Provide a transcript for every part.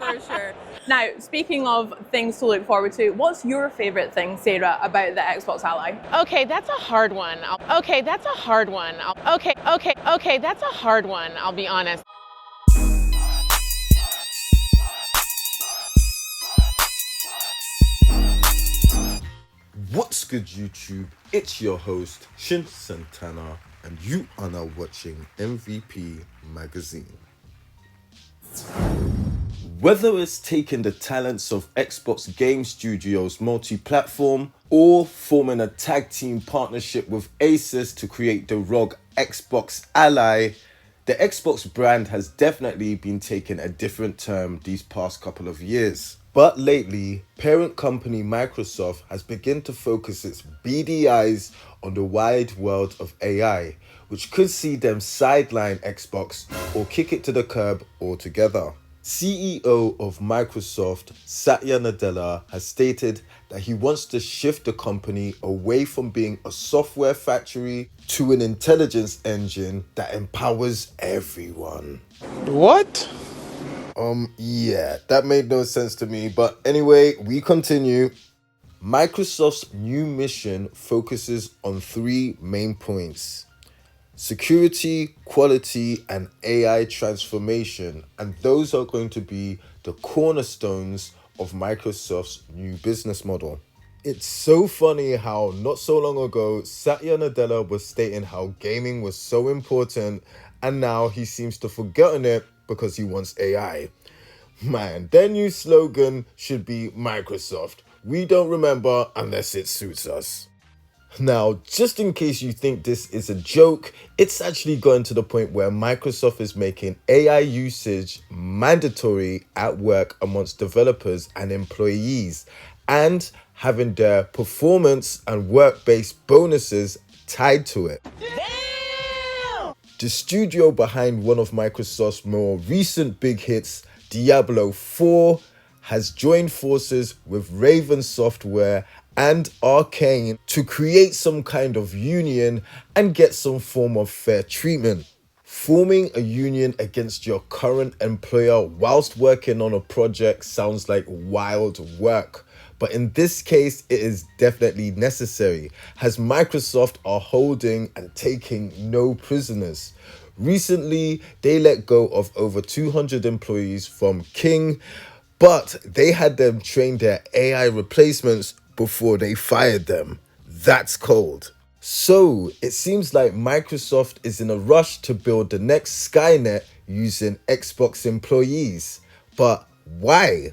For sure. Now, speaking of things to look forward to, what's your favourite thing, Sarah, about the Xbox Ally? Okay, that's a hard one. Okay, that's a hard one. Okay, that's a hard one, I'll be honest. What's good, YouTube? It's your host, Santana, and you are now watching MVP Magazine. Whether it's taking the talents of Xbox Game Studios multi-platform or forming a tag team partnership with Asus to create the ROG Xbox Ally, the Xbox brand has definitely been taking a different turn these past couple of years. But lately, parent company Microsoft has begun to focus its beady eyes on the wide world of AI, which could see them sideline Xbox or kick it to the curb altogether. CEO of Microsoft, Satya Nadella, has stated that he wants to shift the company away from being a software factory to an intelligence engine that empowers everyone. What? Yeah, that made no sense to me. But anyway, we continue. Microsoft's new mission focuses on three main points: security, quality, and AI transformation. And those are going to be the cornerstones of Microsoft's new business model. It's so funny how not so long ago, Satya Nadella was stating how gaming was so important, and now he seems to have forgotten it because he wants AI. Man, their new slogan should be Microsoft. We don't remember unless it suits us. Now, just in case you think this is a joke, it's actually gotten to the point where Microsoft is making AI usage mandatory at work amongst developers and employees, and having their performance and work-based bonuses tied to it. Damn! The studio behind one of Microsoft's more recent big hits, Diablo 4, has joined forces with Raven Software and Arkane to create some kind of union and get some form of fair treatment. Forming a union against your current employer whilst working on a project sounds like wild work, but in this case it is definitely necessary, as Microsoft are holding and taking no prisoners. Recently, they let go of over 200 employees from King, but they had them train their AI replacements before they fired them. That's cold. So, it seems like Microsoft is in a rush to build the next Skynet using Xbox employees. But why?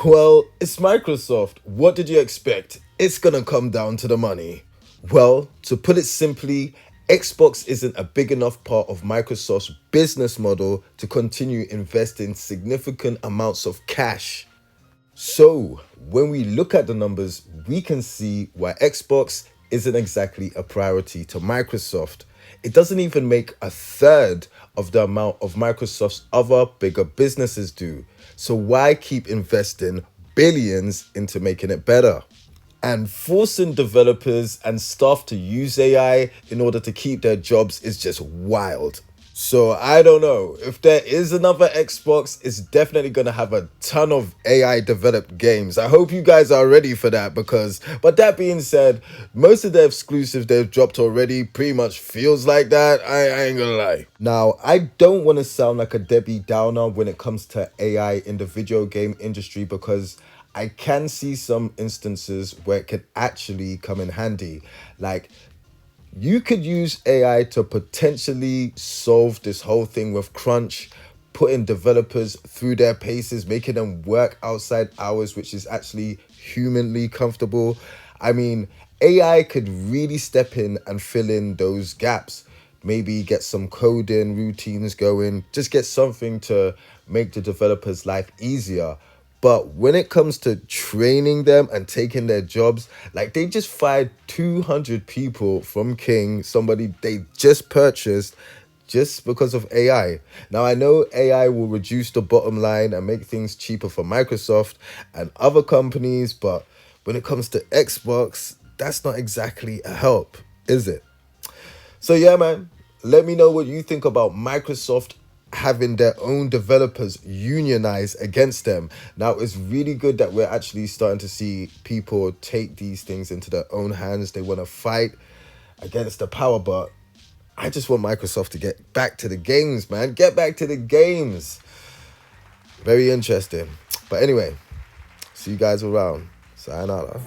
Well, it's Microsoft. What did you expect? It's gonna come down to the money. Well, to put it simply, Xbox isn't a big enough part of Microsoft's business model to continue investing significant amounts of cash. So, when we look at the numbers, we can see why Xbox isn't exactly a priority to Microsoft. It doesn't even make a third of the amount of Microsoft's other bigger businesses do. So why keep investing billions into making it better? And forcing developers and staff to use AI in order to keep their jobs is just wild. So I don't know. If there is another Xbox, it's definitely going to have a ton of AI developed games. I hope you guys are ready for that but that being said, most of the exclusives they've dropped already pretty much feels like that. I ain't gonna lie. Now, I don't want to sound like a Debbie Downer when it comes to AI in the video game industry, because I can see some instances where it could actually come in handy. Like, you could use AI to potentially solve this whole thing with crunch, putting developers through their paces, making them work outside hours, which is actually humanly comfortable. I mean, AI could really step in and fill in those gaps. Maybe get some coding routines going, just get something to make the developer's life easier. But when it comes to training them and taking their jobs, like, they just fired 200 people from King, somebody they just purchased, just because of AI. Now, I know AI will reduce the bottom line and make things cheaper for Microsoft and other companies, but when it comes to Xbox, that's not exactly a help, is it? So yeah, man, let me know what you think about Microsoft having their own developers unionize against them. Now, it's really good that we're actually starting to see people take these things into their own hands. They want to fight against the power, but I just want Microsoft to get back to the games, man. Get back to the games. Very interesting. But anyway, see you guys around. Sayonara.